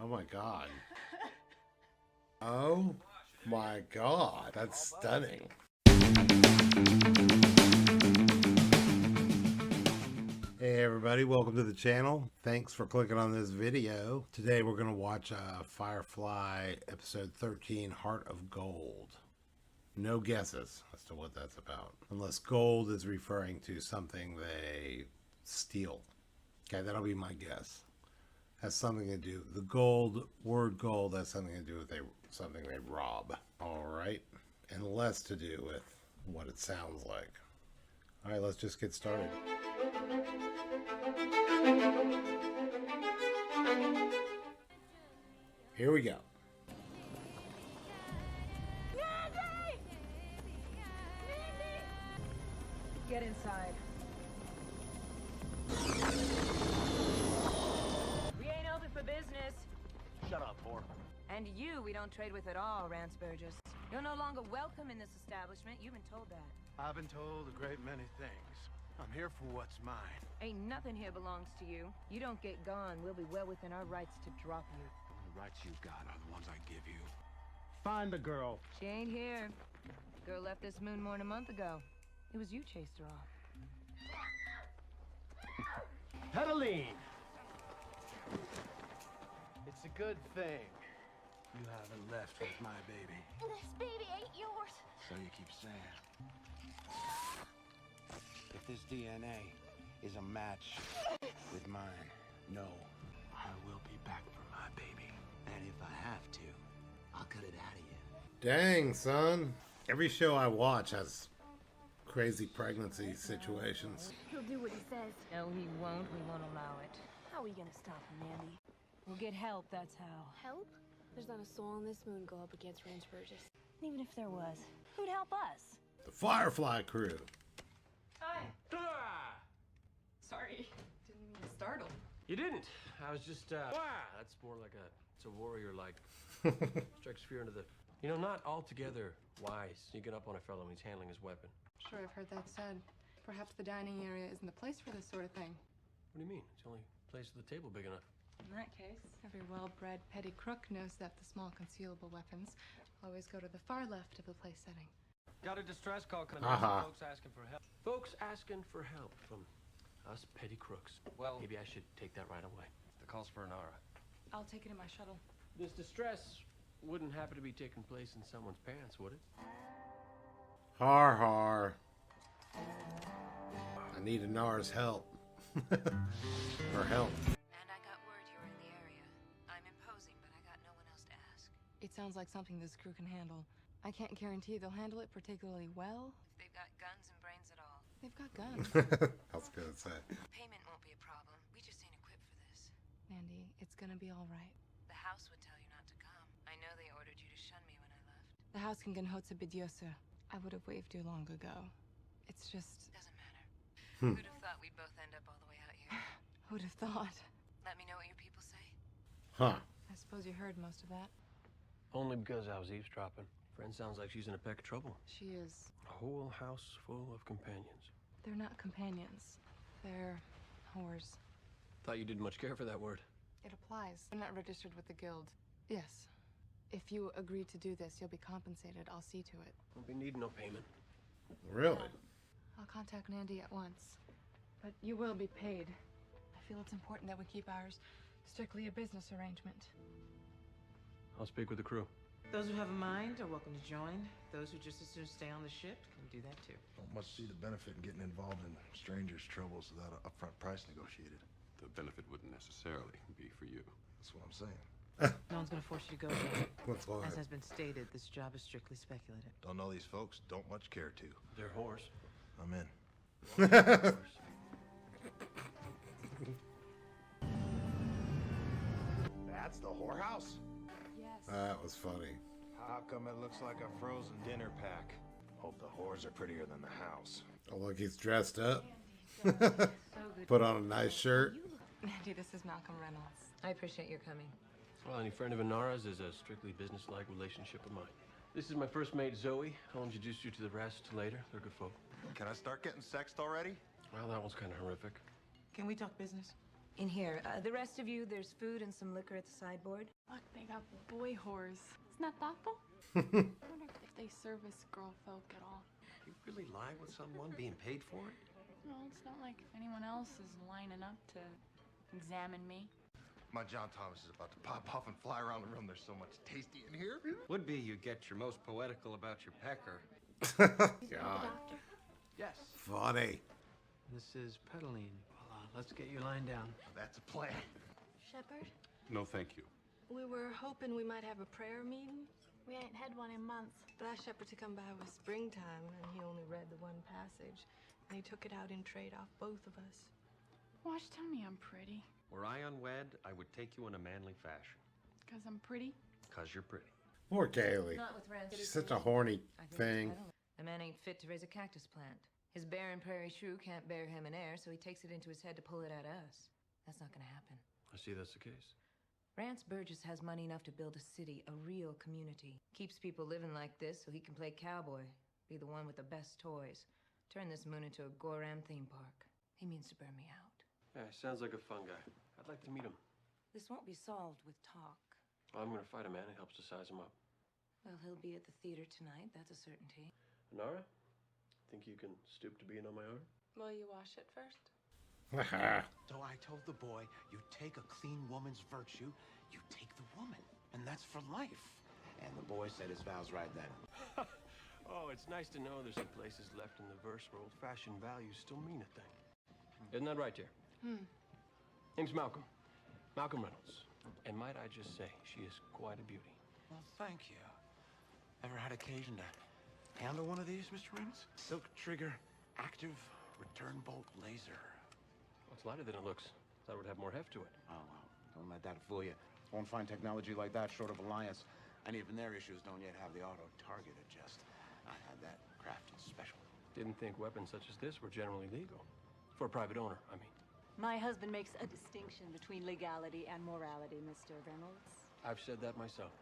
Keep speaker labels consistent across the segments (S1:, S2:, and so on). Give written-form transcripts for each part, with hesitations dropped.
S1: Oh my god. Oh my god. That's stunning. Hey everybody, welcome to the channel. Thanks for clicking on this video. Today we're going to watch Firefly episode 13, Heart of Gold. No guesses as to what that's about. Unless gold is referring to something they steal. Okay, that'll be my guess. Has something to do, the word gold has something to do with something they rob. Alright, and less to do with what it sounds like. Alright, let's just get started. Here we go.
S2: Get inside. We ain't open for business.
S3: Shut up, whore.
S2: And you we don't trade with at all, Rance Burgess. You're no longer welcome in this establishment. You've been told that.
S3: I've been told a great many things. I'm here for what's mine.
S2: Ain't nothing here belongs to you. You don't get gone, we'll be well within our rights to drop you.
S3: The rights you've got are the ones I give you. Find the girl.
S2: She ain't here. Girl left this moon more than a month ago. It was you chased her off.
S3: Pedaline! It's a good thing you haven't left with my baby.
S4: This baby ain't yours.
S3: So you keep saying. If this DNA is a match with mine, no, I will be back for my baby. And if I have to, I'll cut it out of you.
S1: Dang, son. Every show I watch has crazy pregnancy situations.
S4: He'll do what he says.
S2: No, he won't. We won't allow it.
S4: How are we gonna stop him, Mandy?
S2: We'll get help, that's how.
S4: Help? There's not a soul on this moon go up against Rance Burgess.
S2: Even if there was, who'd help us?
S1: The Firefly crew.
S5: Hi. Sorry. Didn't mean to startle.
S6: You didn't. I was just, that's more like it's a warrior-like. Strikes fear into the, not altogether wise, sneaking up on a fellow when he's handling his weapon.
S5: Sure, I've heard that said. Perhaps the dining area isn't the place for this sort of thing.
S6: What do you mean? It's the only place at the table big enough.
S5: In that case, every well-bred petty crook knows that the small concealable weapons always go to the far left of the place setting.
S6: Got a distress call coming in. Folks asking for help. Folks asking for help from us petty crooks. Well, maybe I should take that right away. The call's for Nara.
S5: I'll take it in my shuttle.
S6: This distress wouldn't happen to be taking place in someone's pants, would it?
S1: Har har. I need Nara's help. Or help.
S2: And I got word you were in the area. I'm imposing, but I got no one else to ask.
S5: It sounds like something this crew can handle. I can't guarantee they'll handle it particularly well.
S2: If they've got guns and brains at all.
S5: They've got guns.
S1: I was gonna say.
S2: Payment won't be a problem. We just ain't equipped for this.
S5: Mandy, it's gonna be all right.
S2: The house would tell you not to come. I know they ordered you to shun me when I left.
S5: The house can genhotse bidyosa. I would have waved you long ago. It's just...
S2: Doesn't matter. Who'd have thought we'd both end up all the way out here?
S5: Who'd have thought?
S2: Let me know what your people say.
S1: Huh.
S5: I suppose you heard most of that.
S6: Only because I was eavesdropping. Friend sounds like she's in a peck of trouble.
S5: She is.
S6: A whole house full of companions.
S5: They're not companions. They're whores.
S6: Thought you didn't much care for that word.
S5: It applies. They're not registered with the guild. Yes. If you agree to do this, you'll be compensated. I'll see to it.
S6: Won't be needing no payment.
S1: Really?
S5: I'll contact Nandy at once. But you will be paid. I feel it's important that we keep ours strictly a business arrangement.
S6: I'll speak with the crew.
S7: Those who have a mind are welcome to join. Those who just as soon stay on the ship can do that too.
S8: Don't much see the benefit in getting involved in strangers' troubles without an upfront price negotiated.
S9: The benefit wouldn't necessarily be for you.
S8: That's what I'm saying.
S7: No one's gonna force you to go there.
S1: What's going
S7: As
S1: on?
S7: has been stated, this job is strictly speculative.
S8: Don't know these folks, don't much care to.
S6: They're whores.
S8: I'm in. That's the whorehouse?
S5: Yes.
S1: That was funny.
S8: How come it looks like a frozen dinner pack? Hope the whores are prettier than the house.
S1: Oh, look, he's dressed up.
S2: So good.
S1: Put on a nice shirt.
S5: Nandy, this is Malcolm Reynolds.
S2: I appreciate your coming.
S6: Well, any friend of Inara's is a strictly business-like relationship of mine. This is my first mate, Zoe. I'll introduce you to the rest later. They're good folk.
S8: Can I start getting sexed already?
S6: Well, that one's kind of horrific.
S7: Can we talk business?
S2: In here. The rest of you, there's food and some liquor at the sideboard.
S5: Look, they got boy whores. Isn't that thoughtful? I wonder if they service girl folk at all.
S6: You really lie with someone being paid for it?
S5: Well, it's not like anyone else is lining up to examine me.
S8: My John Thomas is about to pop off and fly around the room. There's so much tasty in here.
S10: Would be you get your most poetical about your pecker.
S1: God.
S6: Yes.
S1: Funny.
S11: This is Pedaline. Well, let's get you lying down.
S8: That's a plan.
S4: Shepherd,
S9: No, thank you.
S4: we were hoping we might have a prayer meeting.
S5: We ain't had one in months.
S4: But asked Shepherd to come by with springtime, and he only read the one passage. And he took it out in trade off both of us.
S5: Wash, tell me I'm pretty.
S10: Were I unwed, I would take you in a manly fashion.
S5: Because I'm pretty?
S10: Because you're pretty.
S1: Poor Kaylee.
S2: Not with Rance.
S1: She's such a horny thing.
S2: The man ain't fit to raise a cactus plant. His barren prairie shrew can't bear him an heir, so he takes it into his head to pull it out of us. That's not gonna happen.
S6: I see that's the case.
S2: Rance Burgess has money enough to build a city, a real community. Keeps people living like this so he can play cowboy, be the one with the best toys, turn this moon into a Goram theme park. He means to burn me out.
S6: Yeah, he sounds like a fun guy. I'd like to meet him.
S2: This won't be solved with talk.
S6: I'm gonna fight a man who helps to size him up.
S2: Well, he'll be at the theater tonight, that's a certainty.
S6: Nara, think you can stoop to being on my arm?
S4: Will you wash it first?
S3: So I told the boy, you take a clean woman's virtue, you take the woman, and that's for life. And the boy said his vows right then.
S6: Oh, it's nice to know there's some places left in the verse where old-fashioned values still mean a thing. Isn't that right, dear? Name's Malcolm. Malcolm Reynolds. And might I just say, she is quite a beauty.
S3: Well, thank you. Ever had occasion to handle one of these, Mr. Reynolds? Silk trigger, active return bolt laser.
S6: Well, it's lighter than it looks. Thought it would have more heft to it.
S3: Oh, well, don't let that fool you. Won't find technology like that short of Alliance. And even their issues don't yet have the auto-target adjust. I had that crafted special.
S6: Didn't think weapons such as this were generally legal. For a private owner, I mean.
S12: My husband makes a distinction between legality and morality, Mr. Reynolds.
S6: I've said that myself.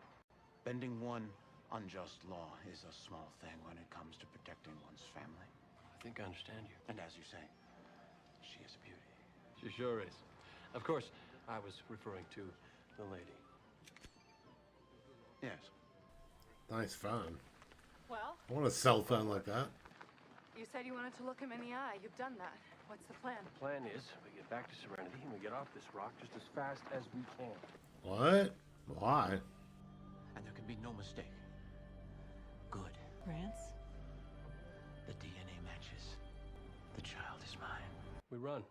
S3: Bending one unjust law is a small thing when it comes to protecting one's family.
S6: I think I understand you.
S3: And as you say, she is a beauty.
S6: She sure is. Of course, I was referring to the lady.
S3: Yes.
S1: Nice phone.
S5: Well,
S1: I want a cell phone like that.
S5: you said you wanted to look him in the eye. You've done that. What's the plan?
S6: The plan is we get back to Serenity and we get off this rock just as fast as we can.
S1: What? Why?
S3: And there can be no mistake. Good.
S12: Rance?
S3: The DNA matches. The child is mine.
S6: We run.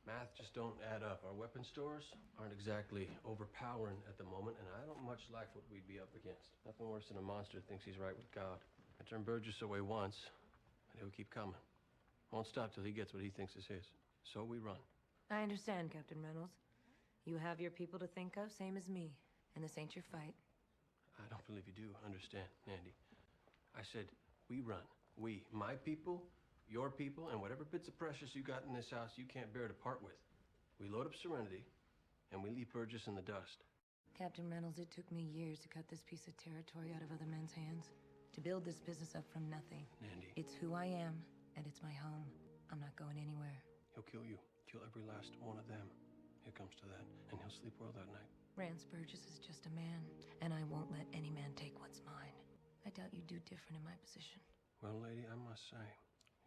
S6: Math just don't add up. Our weapon stores aren't exactly overpowering at the moment, and I don't much like what we'd be up against. Nothing worse than a monster thinks he's right with God. I turned Burgess away once, and he'll keep coming. Won't stop till he gets what he thinks is his. So we run.
S2: I understand, Captain Reynolds. You have your people to think of, same as me. And this ain't your fight.
S6: I don't believe you do understand, Andy. I said, we run. We, my people, your people, and whatever bits of precious you got in this house you can't bear to part with. We load up Serenity, and we leave Burgess in the dust.
S2: Captain Reynolds, it took me years to cut this piece of territory out of other men's hands. To build this business up from nothing.
S6: Andy.
S2: It's who I am, and it's my home. I'm not going anywhere.
S6: He'll kill you. Kill every last one of them. It comes to that, and he'll sleep well that night.
S2: Rance Burgess is just a man, and I won't let any man take what's mine. I doubt you'd do different in my position.
S6: Well, lady, I must say,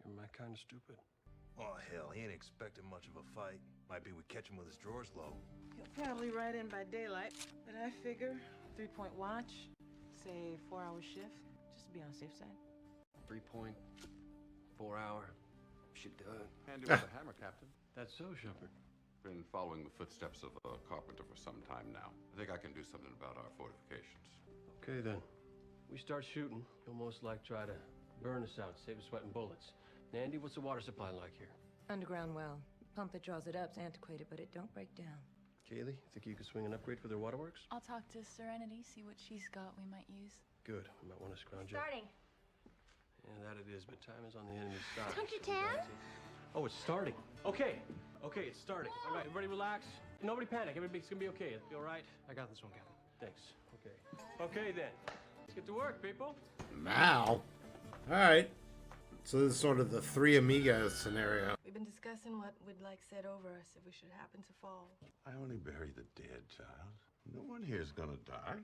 S6: you're my kind of stupid.
S8: Oh, hell, he ain't expecting much of a fight. Might be we catch him with his drawers low.
S7: He'll probably ride in by daylight, but I figure 3-point watch, say 4-hour shift, just to be on the safe side.
S6: 3-point, 4-hour. Should do it.
S9: Handy with a hammer, Captain.
S6: That's so, Shepard.
S9: Been following the footsteps of a carpenter for some time now. I think I can do something about our fortifications.
S6: Okay, then. We start shooting, you'll most like try to burn us out, save us sweating bullets. Andy, what's the water supply like here?
S2: Underground well. Pump that draws it up's antiquated, but it don't break down.
S6: Kaylee, think you could swing an upgrade for their waterworks?
S5: I'll talk to Serenity, see what she's got we might use.
S6: Good. We might want to scrounge up.
S5: Starting.
S6: Yeah, that it is, but time is on the enemy's side.
S5: Don't you
S6: so we
S5: tan?
S6: gotta see- Oh, it's starting. Okay. Okay, it's starting. All right, everybody relax. Nobody panic. Everybody's gonna be okay. It'll be all right.
S11: I got this one, Captain.
S6: Thanks. Okay. Okay, then. Let's get to work, people.
S1: Now. Alright. So this is sort of the Three Amigos scenario.
S4: We've been discussing what we'd like said over us if we should happen to fall.
S8: I only bury the dead, child. No one here's gonna die.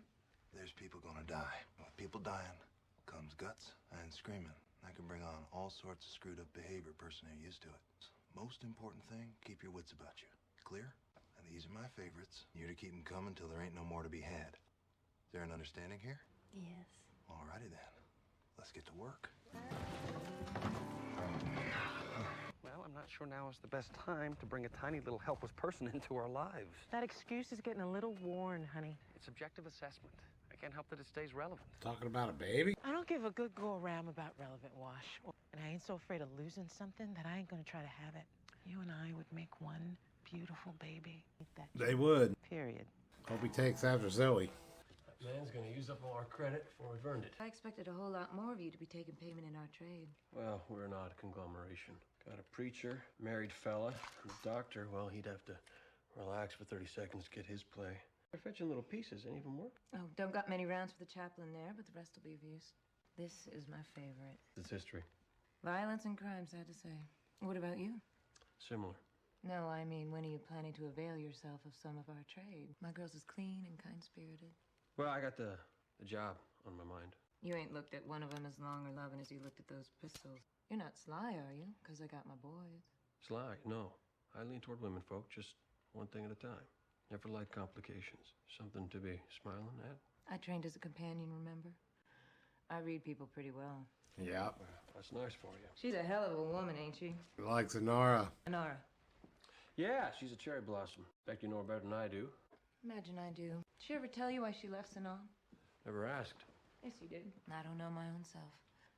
S3: There's people gonna die. With people dying comes guts and screaming. That can bring on all sorts of screwed up behavior a person who's used to it. Most important thing, keep your wits about you. Clear? And these are my favorites. You're to keep them coming till there ain't no more to be had. Is there an understanding here?
S4: Yes.
S3: Alrighty then. Let's get to work.
S10: Well, I'm not sure now is the best time to bring a tiny little helpless person into our lives.
S7: That excuse is getting a little worn, honey.
S10: It's objective assessment. I can't help that it stays relevant.
S1: Talking about a baby?
S7: I don't give a good go-around about relevant wash. And I ain't so afraid of losing something that I ain't gonna try to have it. You and I would make one beautiful baby.
S1: They would.
S7: Period.
S1: Hope he takes after Zoe.
S6: That man's gonna use up all our credit before we've earned it.
S2: I expected a whole lot more of you to be taking payment in our trade.
S6: Well, we're an odd conglomeration. Got a preacher, married fella, and a doctor. Well, he'd have to relax for 30 seconds to get his play. They're fetching little pieces. Ain't even work.
S2: Oh, don't got many rounds for the chaplain there, but the rest will be of use. This is my favorite.
S6: It's history.
S2: Violence and crime, sad to say. What about you?
S6: Similar.
S2: No, I mean, when are you planning to avail yourself of some of our trade? My girl's is clean and kind-spirited.
S6: Well, I got the job on my mind.
S2: You ain't looked at one of them as long or loving as you looked at those pistols. You're not sly, are you? Because I got my boys.
S6: Sly, no. I lean toward women folk, just one thing at a time. Never like complications. Something to be smiling at.
S2: I trained as a companion, remember? I read people pretty well.
S1: Yeah.
S6: That's nice for you.
S2: She's a hell of a woman, ain't she?
S1: Likes Inara.
S2: Inara.
S6: Yeah, she's a cherry blossom. Bet you know her better than I do.
S2: Imagine I do. Did she ever tell you why she left Sanon?
S6: Never asked.
S2: Yes, you did. I don't know my own self.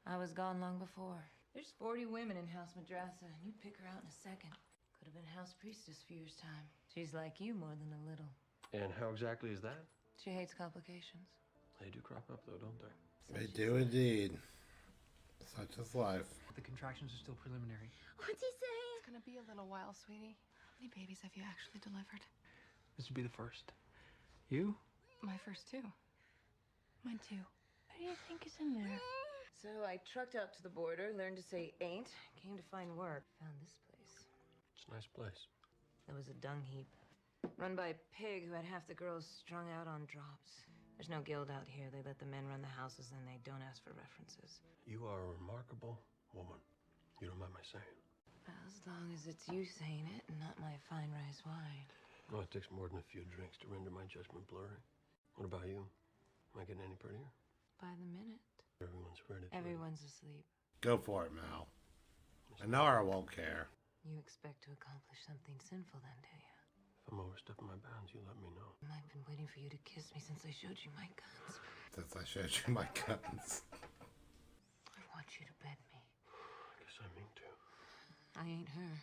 S2: I was gone long before. There's 40 women in House Madrasa, and you'd pick her out in a second. Could have been House Priestess a few years' time. She's like you more than a little.
S6: And how exactly is that?
S2: She hates complications.
S6: They do crop up, though, don't they?
S1: They do indeed. Such is life.
S11: The contractions are still preliminary.
S5: What's he saying?
S4: It's gonna be a little while, sweetie. How many babies have you actually delivered?
S11: This would be the first. You?
S4: My first two. Mine too.
S5: What do you think is in there?
S2: So I trucked out to the border, learned to say ain't, came to find work. Found this place.
S6: It's a nice place.
S2: It was a dung heap. Run by a pig who had half the girls strung out on drops. There's no guild out here. They let the men run the houses and they don't ask for references.
S6: You are a remarkable woman. You don't mind my saying.
S2: As long as it's you saying it and not my fine rice wine.
S6: No, it takes more than a few drinks to render my judgment blurry. What about you? Am I getting any prettier?
S2: By the minute.
S6: Everyone's ready.
S2: Everyone's asleep.
S1: Go for it, Mal. Inara won't care.
S2: You expect to accomplish something sinful then, do you?
S6: If I'm overstepping my bounds, you let me know.
S2: I've been waiting for you to kiss me since I showed you my guns.
S1: Since I showed you my guns.
S2: I want you to bed me.
S6: I guess I mean to.
S2: I ain't her.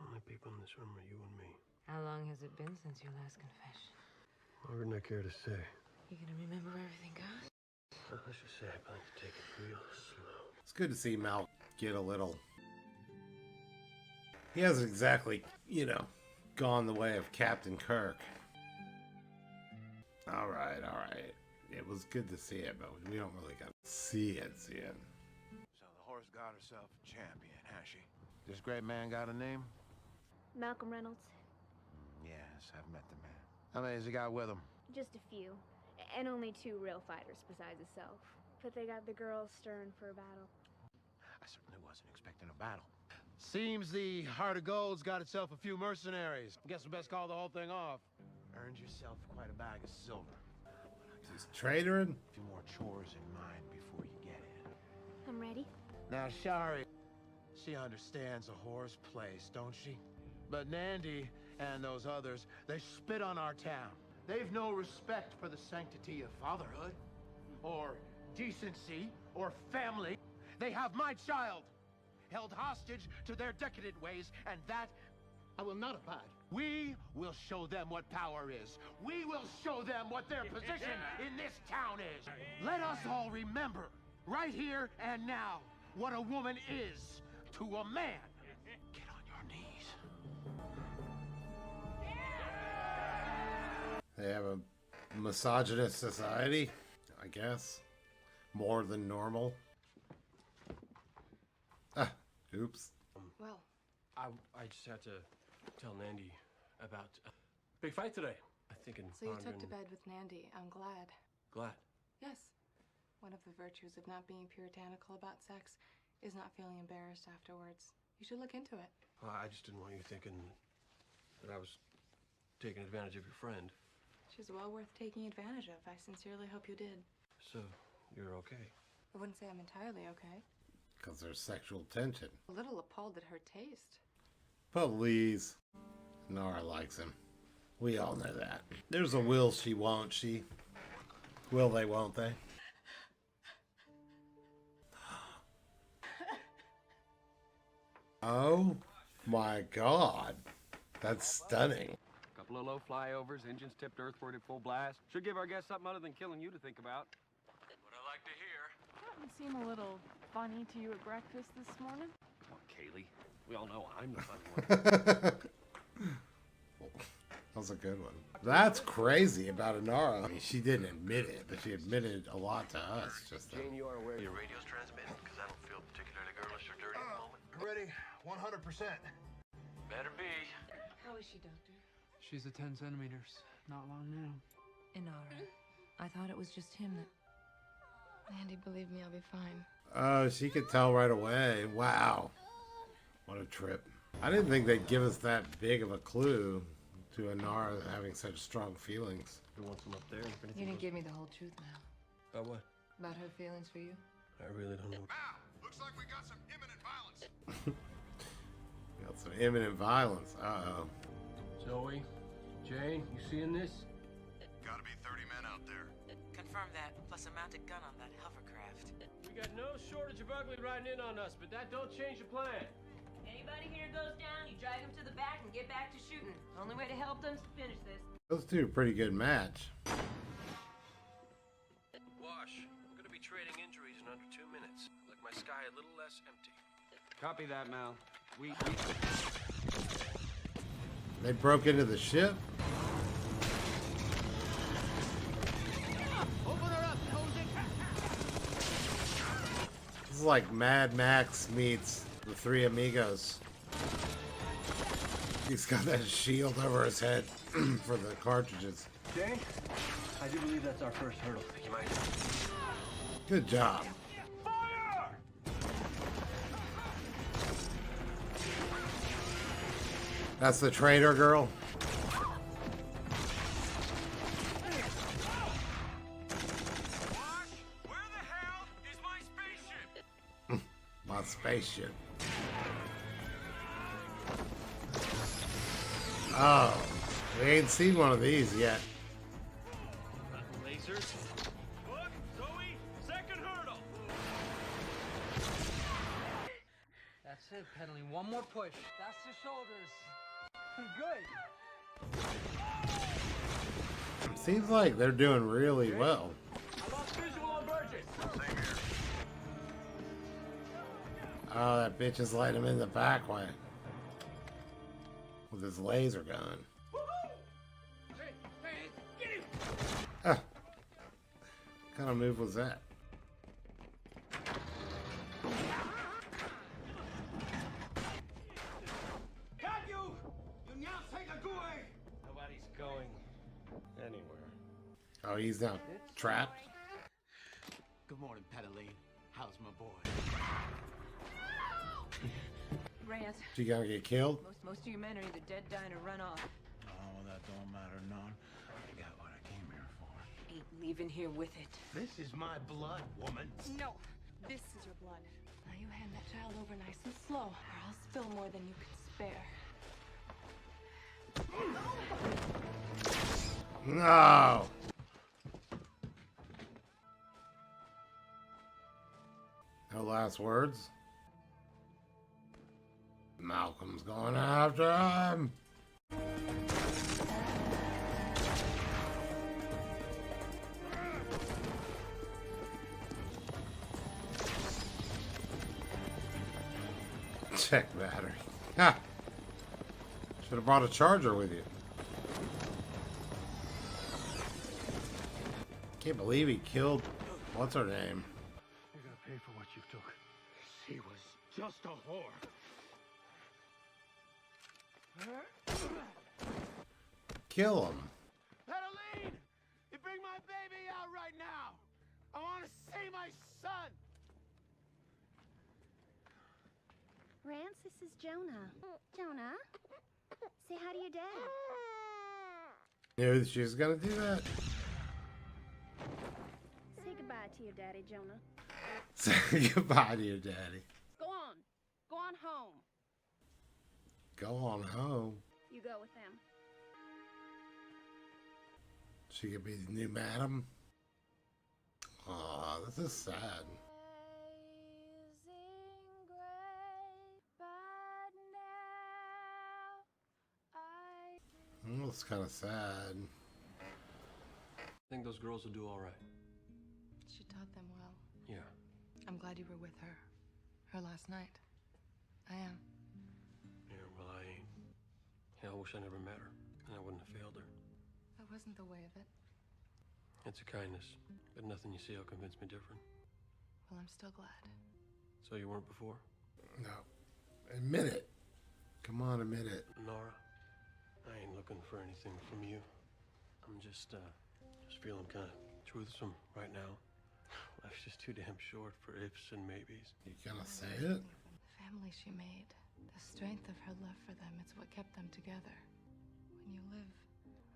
S6: Only people in this room are you and me.
S2: How long has it been since your last confession?
S6: Longer than I care to say.
S2: You gonna remember where everything goes?
S6: Let's just say I plan to take it real slow.
S1: It's good to see Mal get a little... He hasn't exactly, you know, gone the way of Captain Kirk. All right. It was good to see it, but we don't really got to see it.
S8: So the horse got herself a champion, has she? This great man got a name?
S5: Malcolm Reynolds.
S8: Yes, I've met the man. How many has he got with him?
S5: Just a few. And only 2 real fighters besides himself. But they got the girls stirring for a battle.
S8: I certainly wasn't expecting a battle. Seems the Heart of Gold's got itself a few mercenaries. Guess we best call the whole thing off. Earned yourself quite a bag of silver.
S1: He's traitoring.
S8: A few more chores in mind before you get in.
S5: I'm ready.
S8: Now, Shari, she understands a whore's place, don't she? But Nandy and those others, they spit on our town. They've no respect for the sanctity of fatherhood, or decency, or family. They have my child held hostage to their decadent ways, and that I will not abide. We will show them what power is. We will show them what their position in this town is. Let us all remember, right here and now, what a woman is to a man. Get on your knees.
S1: They have a misogynist society, I guess. More than normal. Ah, oops.
S4: Well,
S6: I just had to tell Nandy about big fight today. I think in
S5: So you took to bed with Nandy. I'm glad.
S6: Glad.
S5: Yes. One of the virtues of not being puritanical about sex is not feeling embarrassed afterwards. You should look into it.
S6: Well, I just didn't want you thinking that I was taking advantage of your friend.
S5: She's well worth taking advantage of. I sincerely hope you did.
S6: So, you're okay?
S5: I wouldn't say I'm entirely okay.
S1: Because there's sexual tension.
S5: A little appalled at her taste.
S1: Please. Nora likes him. We all know that. There's a will she, won't she? Will they, won't they? Oh my God. That's stunning.
S10: Couple of low flyovers, engines tipped earthward at full blast. Should give our guests something other than killing you to think about. What I like to hear.
S5: You seem a little funny to you at breakfast this morning.
S10: Come on, Kaylee. We all know I'm the funny one.
S1: That was a good one. That's crazy about Inara. I mean, she didn't admit it, but she admitted a lot to us. Just
S6: Jane, you are aware
S3: Your radio's transmitting? Because I don't feel particularly girlish or dirty at the moment. Ready, 100%.
S6: better be.
S2: How is she, Doctor?
S11: She's at 10 centimeters. Not long now.
S2: Inara. I thought it was just him that...
S5: Andy, believe me, I'll be fine.
S1: oh, she could tell right away. Wow. What a trip. I didn't think they'd give us that big of a clue to Inara having such strong feelings.
S6: You want some up there?
S2: You didn't give me the whole truth now.
S6: About what?
S2: About her feelings for you?
S6: I really don't know.
S3: Looks like we got some imminent violence.
S1: Got some imminent violence. Uh-oh.
S6: Zoe, Jane, you seeing this?
S3: Gotta be 30 men out there.
S7: Confirm that, plus a mounted gun on that hovercraft.
S6: We got no shortage of ugly riding in on us, but that don't change the plan.
S2: Anybody here goes down, you drag them to the back and get back to shooting. Only way to help them is to finish this.
S1: Those two are a pretty good match.
S6: Wash, I'm gonna be trading injuries in under 2 minutes. Like my sky a little less empty.
S10: Copy that, Mal. We...
S1: They broke into the ship?
S8: Open her up, Cozy!
S1: This is like Mad Max meets the Three Amigos. He's got that shield over his head for the cartridges.
S6: Jane, I do believe that's our first hurdle. You might.
S1: Good job.
S6: Fire!
S1: That's the traitor girl.
S6: Wash, where the hell is my spaceship?
S1: My spaceship. Oh, we ain't seen one of these yet.
S6: Lasers. Look, Zoe, second hurdle.
S11: That's it, pedaling. One more push. That's the shoulders. Good.
S1: Seems like they're doing really well.
S6: I lost visual on Burgess.
S3: Same here.
S1: Oh, that bitch is lighting him in the back way. With his laser gun. Ah. What kind of move was that?
S6: Nobody's going anywhere.
S1: Oh, he's now trapped?
S8: Good morning, Pedaline. How's my boy?
S2: Reyes,
S1: She gonna get killed?
S2: most of your men are either dead, dying, or run off.
S8: Oh, that don't matter none. I got what I came here for.
S2: Ain't leaving here with it.
S8: This is my blood, woman.
S4: No, this is your blood.
S5: Now you hand that child over nice and slow, or I'll spill more than you can spare.
S1: No! No last words? Malcolm's going after him! Check battery. Ha! Should have brought a charger with you. Can't believe he killed. What's her name?
S8: You're gonna pay for what you took. She was just a whore.
S1: kill him.
S8: Adeline! You bring my baby out right now! I want to see my son!
S13: Rance, this is Jonah. Jonah, say hi to your dad.
S1: Knew she was gonna do that.
S13: Say goodbye to your daddy, Jonah.
S1: Say goodbye to your daddy.
S13: Go on. Go on home.
S1: Go on home.
S13: You go with him.
S1: She could be the new madam. Aw, this is sad. Well, it's kind of sad.
S6: I think those girls will do all right.
S5: She taught them well.
S6: Yeah.
S5: I'm glad you were with her. Her last night. I am.
S6: Yeah, well, I ain't. Yeah, I wish I never met her, and I wouldn't have failed her.
S5: That wasn't the way of it.
S6: It's a kindness, but nothing you see will convince me different.
S5: Well, I'm still glad.
S6: So you weren't before?
S1: No. Admit it. Come on, admit it.
S6: Nora, I ain't looking for anything from you. I'm just feeling kind of truthsome right now. Life's just too damn short for ifs and maybes.
S1: You gonna say it?
S5: The family she made, the strength of her love for them, it's what kept them together. When you live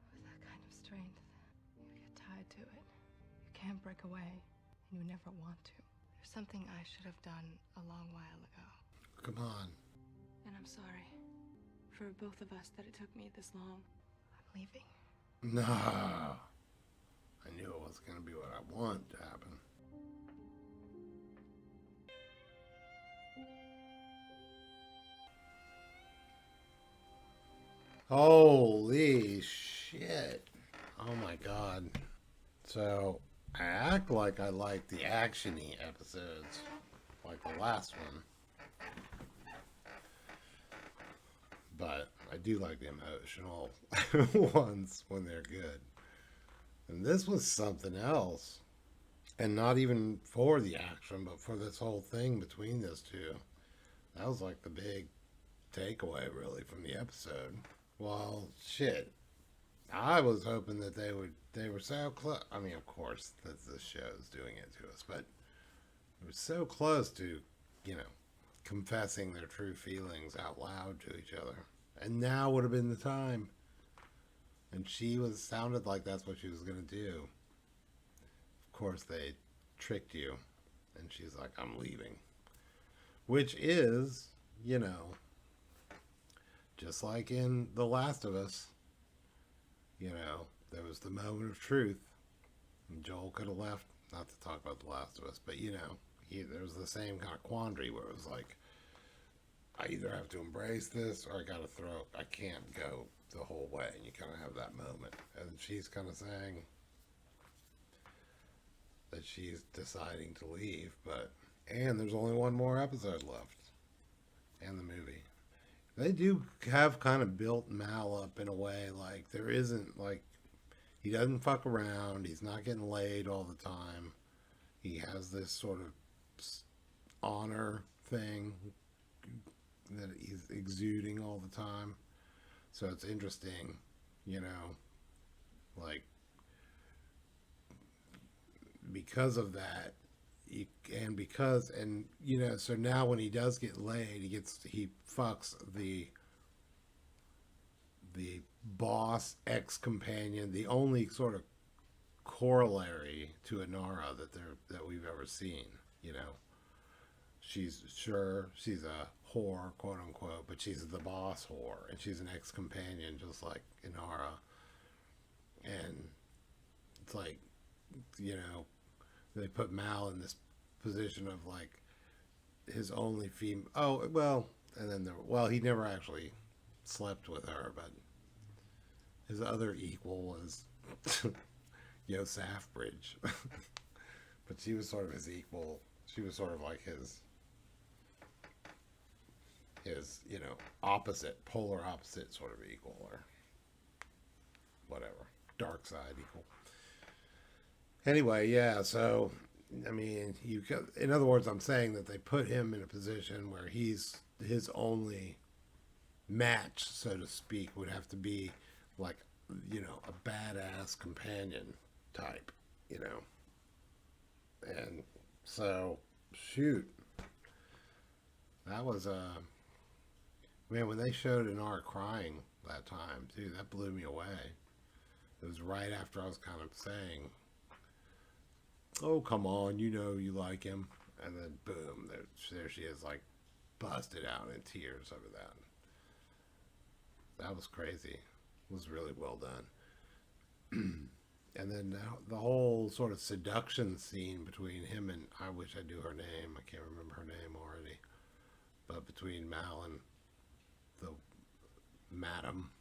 S5: with that kind of strength, you get tied to it. You can't break away, and you never want to. There's something I should have done a long while ago.
S1: Come on.
S5: And I'm sorry for both of us that it took me this long. I'm leaving.
S1: No. I knew it was gonna be what I want to happen. Holy shit. Oh my god. So, I act like I like the action-y episodes, like the last one. But I do like the emotional ones when they're good. And this was something else. And not even for the action, but for this whole thing between those two. That was like the big takeaway, really, from the episode. Well, shit. I was hoping that they were so close. I mean, of course, that the show's doing it to us, but it was so close to, you know, confessing their true feelings out loud to each other. And now would have been the time. And she sounded like that's what she was going to do. Of course, they tricked you. And she's like, I'm leaving. Which is, you know, just like in The Last of Us, you know, there was the moment of truth. And Joel could have left, not to talk about The Last of Us, but, you know, there was the same kind of quandary where it was like, I either have to embrace this or I got to throw, I can't go the whole way. And you kind of have that moment. And she's kind of saying that she's deciding to leave, and there's only one more episode left. And the movie. They do have kind of built Mal up in a way, like there isn't, like, he doesn't fuck around. He's not getting laid all the time. He has this sort of honor thing that he's exuding all the time. So it's interesting, you know, like, because of that, and you know, so now when he does get laid, he fucks the boss ex-companion, the only sort of corollary to Inara that we've ever seen, you know. She's a whore, quote unquote, but she's the boss whore, and she's an ex-companion just like Inara. And it's like, you know, they put Mal in this position of like his only female. Oh, well, and then he never actually slept with her, but his other equal was Safbridge. But she was sort of his equal. She was sort of like his, you know, polar opposite sort of equal, or whatever, dark side equal. Anyway, yeah, so, I mean, in other words, I'm saying that they put him in a position where his only match, so to speak, would have to be like you know, a badass companion type, you know. And so, shoot. That was, man, when they showed Anar crying that time, dude, that blew me away. It was right after I was kind of saying, oh, come on, you know you like him. And then, boom, there she is, like, busted out in tears over that. That was crazy. It was really well done. And then the whole sort of seduction scene between him and, I wish I knew her name. I can't remember her name already. But between Mal and the madam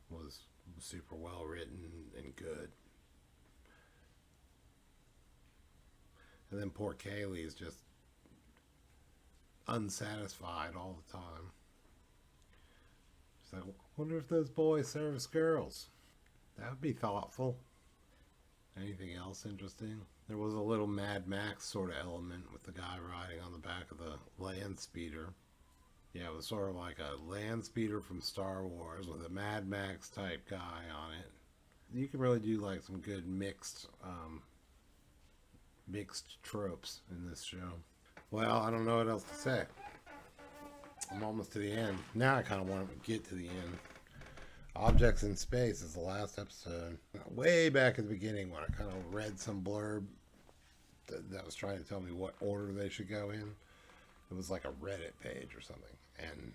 S1: was super well written and good. And then poor Kaylee is just unsatisfied all the time. She's like, I wonder if those boys service girls. That would be thoughtful. Anything else interesting? There was a little Mad Max sort of element with the guy riding on the back of the land speeder. Yeah, it was sort of like a land speeder from Star Wars with a Mad Max type guy on it. You can really do like some good mixed tropes in this show. Well, I don't know what else to say. I'm almost to the end. Now I kind of want to get to the end. Objects in Space is the last episode. Way back at the beginning when I kind of read some blurb that was trying to tell me what order they should go in. It was like a Reddit page or something. And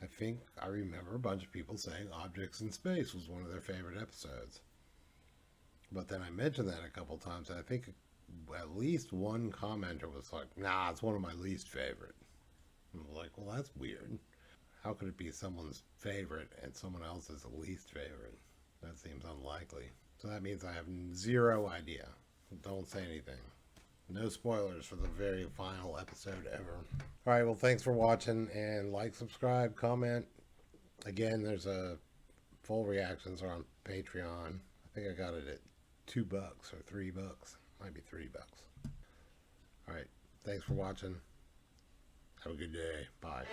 S1: I think I remember a bunch of people saying Objects in Space was one of their favorite episodes. But then I mentioned that a couple times, and I think at least one commenter was like, nah, it's one of my least favorite. And I was like, well, that's weird. How could it be someone's favorite and someone else's least favorite? That seems unlikely. So that means I have zero idea. Don't say anything. No spoilers for the very final episode ever. Alright, well, thanks for watching, and like, subscribe, comment. Again, there's a full reactions are on Patreon. I think I got it at $2 or $3. Might be $3. Alright, thanks for watching. Have a good day. Bye.